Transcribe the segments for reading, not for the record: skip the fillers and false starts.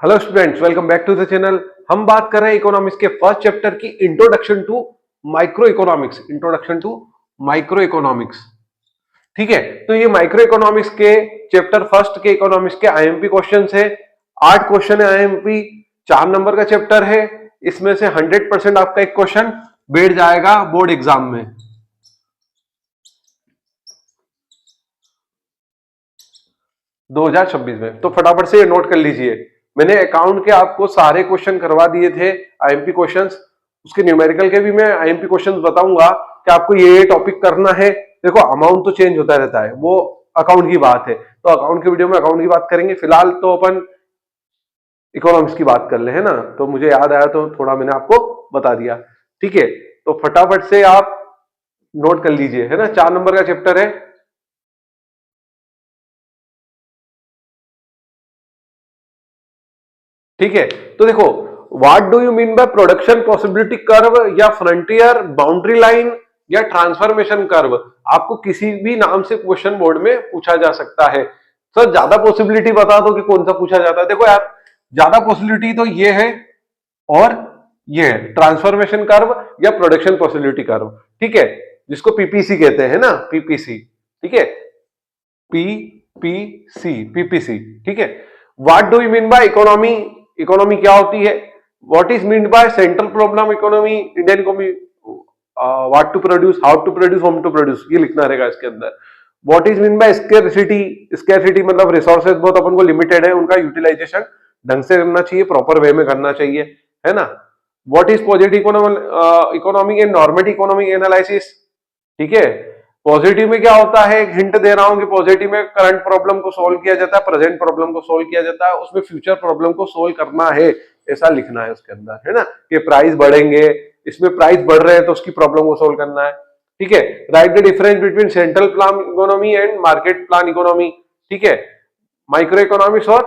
Hello students, welcome back to the channel. हम बात कर रहे हैं इकोनॉमिक्स के फर्स्ट चैप्टर की introduction to micro economics. Introduction to micro economics, ठीक है। तो ये माइक्रो इकोनॉमिक्स के चैप्टर फर्स्ट के इकोनॉमिक्स के आईएमपी क्वेश्चन है। 8 क्वेश्चन है आईएमपी, 4 नंबर का चैप्टर है। इसमें से 100% आपका एक क्वेश्चन बैठ जाएगा बोर्ड एग्जाम में 2026 में। तो फटाफट से ये नोट कर लीजिए। मैंने अकाउंट के आपको सारे क्वेश्चन करवा दिए थे, आईएमपी क्वेश्चंस। उसके न्यूमेरिकल के भी मैं आईएमपी क्वेश्चंस बताऊंगा कि आपको ये टॉपिक करना है। देखो, अमाउंट तो चेंज होता रहता है, वो अकाउंट की बात है, तो अकाउंट के वीडियो में अकाउंट की बात करेंगे। फिलहाल तो अपन इकोनॉमिक्स की बात कर ले, है ना। तो मुझे याद आया तो थोड़ा मैंने आपको बता दिया, ठीक है। तो फटाफट से आप नोट कर लीजिए, है ना। 4 नंबर का चैप्टर है। ठीक है, तो देखो, what do you mean by production possibility curve, या फ्रंटियर, बाउंड्री लाइन, या ट्रांसफॉर्मेशन कर्व। आपको किसी भी नाम से क्वेश्चन बोर्ड में पूछा जा सकता है। सर ज्यादा पॉसिबिलिटी बता दो कि कौन सा पूछा जाता है। देखो यार, ज्यादा पॉसिबिलिटी तो ये है और ये है, ट्रांसफॉर्मेशन कर्व या प्रोडक्शन पॉसिबिलिटी कर्व, ठीक है, जिसको पीपीसी कहते हैं ना, पीपीसी, ठीक है, पीपीसी, ठीक है। What do you mean by economy, economy क्या होती है। What is mean by central problem economy, Indian economy, what to produce, how to produce, home to produce, ये लिखना रहेगा इसके अंदर। What is mean by scarcity, scarcity मतलब resources बहुत अपन को लिमिटेड है, उनका यूटिलाइजेशन ढंग से करना चाहिए, प्रॉपर वे में करना चाहिए, है ना। What is positive economic and normative economic analysis, ठीक है। पॉजिटिव में क्या होता है, एक हिंट दे रहा हूं कि पॉजिटिव में करंट प्रॉब्लम को सॉल्व किया जाता है, प्रेजेंट प्रॉब्लम को सॉल्व किया जाता है, उसमें फ्यूचर प्रॉब्लम को सॉल्व करना है, ऐसा लिखना है उसके अंदर, है ना। कि प्राइस बढ़ेंगे, इसमें प्राइस बढ़ रहे हैं तो उसकी प्रॉब्लम को सॉल्व करना है, ठीक है। Right the difference between central plan economy and market plan economy, ठीक है। माइक्रो इकोनॉमिक्स और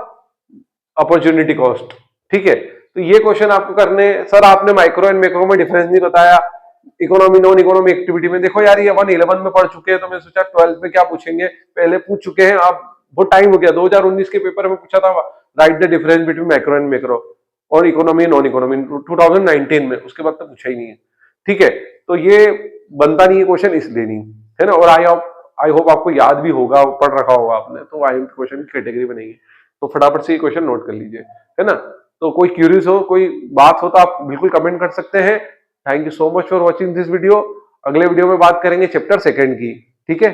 अपॉर्चुनिटी कॉस्ट, ठीक है। तो ये क्वेश्चन आपको करने। सर आपने माइक्रो एंड मैक्रो में डिफरेंस नहीं बताया इकोनॉमी नॉन इकोनॉमी एक्टिविटी में। देखो यार, ये 111 में पढ़ चुके हैं, तो मैं सोचा 12 में क्या पूछेंगे, पहले पूछ चुके हैं आप। बहुत टाइम हो गया, 2019 के पेपर में पूछा था, right the difference between micro and macro और इकोनॉमी नॉन इकोनॉमी, 2019 में। उसके बाद तो पूछा ही नहीं है, ठीक है। तो ये बनता नहीं है क्वेश्चन, इसलिए नहीं, है ना। और आई होप आपको याद भी होगा, पढ़ रखा होगा आपने, तो आई क्वेश्चन की कैटेगरी बनेगी। तो फटाफट से ये क्वेश्चन नोट कर लीजिए, है ना। तो कोई क्यूरियस हो, कोई बात हो, तो आप बिल्कुल कमेंट कर सकते हैं। Thank you so much for watching this video. अगले वीडियो में बात करेंगे चैप्टर सेकंड की, ठीक है।